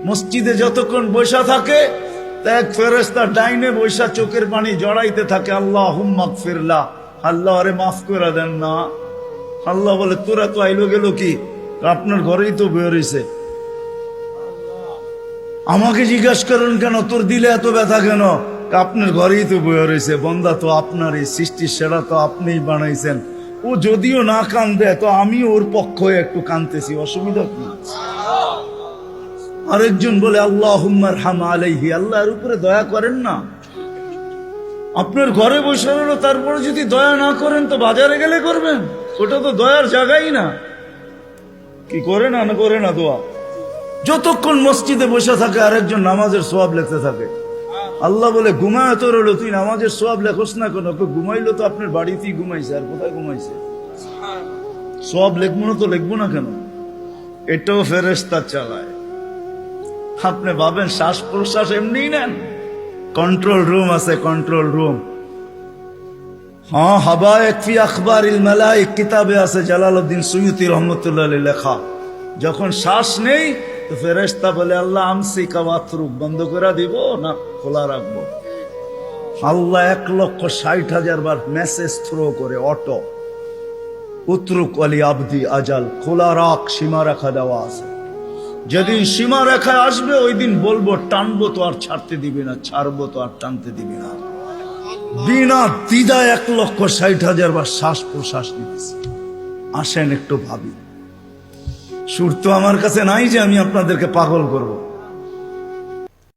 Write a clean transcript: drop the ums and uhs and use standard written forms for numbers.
মসজিদে যতক্ষণ বৈশা থাকে এক ফেরেশতা ডাইনে বৈশা চোখের পানি জড়াইতে থাকে, আল্লাহুম্মা গফিরলা, আল্লাহ আরে মাফ করে দেন না। আল্লাহ বলে তোরা তো আইলো গেল কি, আপনার ঘরেই তো বয়ে রয়েছে, আমাকে জিজ্ঞাসা করেন কেন তোর দিলে এত ব্যথা কেন? আপনার ঘরেই তো বয়ে রয়েছে, বন্দা তো আপনারই সৃষ্টির সেরা, তো আপনিই বানাইছেন। ও যদিও না কান্দে তো আমি ওর পক্ষ হয়ে একটু কান্দতেছি, অসুবিধা কি? আরেকজন বলে আল্লাহুম্মা আরহাম আলাইহি, আল্লাহর উপরে দয়া করেন না। আপনার ঘরে বসে রইল, তারপরে যদি দয়া না করেন তো বাজারে গেলে করবেন, ওটা তো দয়ার জায়গাই না। কি করে না করে না দোয়া? যতক্ষণ মসজিদে বসে থাকে আরেকজন নামাজের সওয়াব লিখতে থাকে। আল্লাহ বলে ঘুমায় তো রইল, তুই নামাজের সওয়াব লেখোস না কেন? ঘুমাইলো তো আপনার বাড়িতেই ঘুমাইছে, আর কোথায় ঘুমাইছে? সওয়াব লিখবো না তো লিখবো না কেন? এটাও ফেরেশতা চালায়। আপনি ভাবেন শ্বাস প্রশ্বাস এমনি নেন? কন্ট্রোল রুম আছে, কন্ট্রোল রুম। হ্যাঁ, হাবায়েক ফি আখবারিল মালায়েক কিতাবে আছে, জালালউদ্দিন সুয়ুতী রহমাতুল্লাহ আলাইহি লেখা। যখন শ্বাস নেই তো ফেরেশতা বলে আল্লাহ আমসিকা ওয়াতরুক, বন্ধ করে দিব না খোলা রাখবো? আল্লাহ 1,60,000 বার মেসেজ থ্রো করে, অটো উতরুক আলী আবদি আজাল, খোলা রাখ, সীমা রেখা দেওয়া আছে। যেদিন সীমা রেখায় আসবে ওই দিন বলবো টানবো তো আর ছাড়তে দিবি না, ছাড়বো তো আর টানতে দিবি না। বিনা দ্বিধায় 1,60,000 বার শ্বাস প্রশ্বাস নিতেছি। আসেন একটু ভাবি। সুর তো আমার কাছে নাই যে আমি আপনাদেরকে পাগল করব।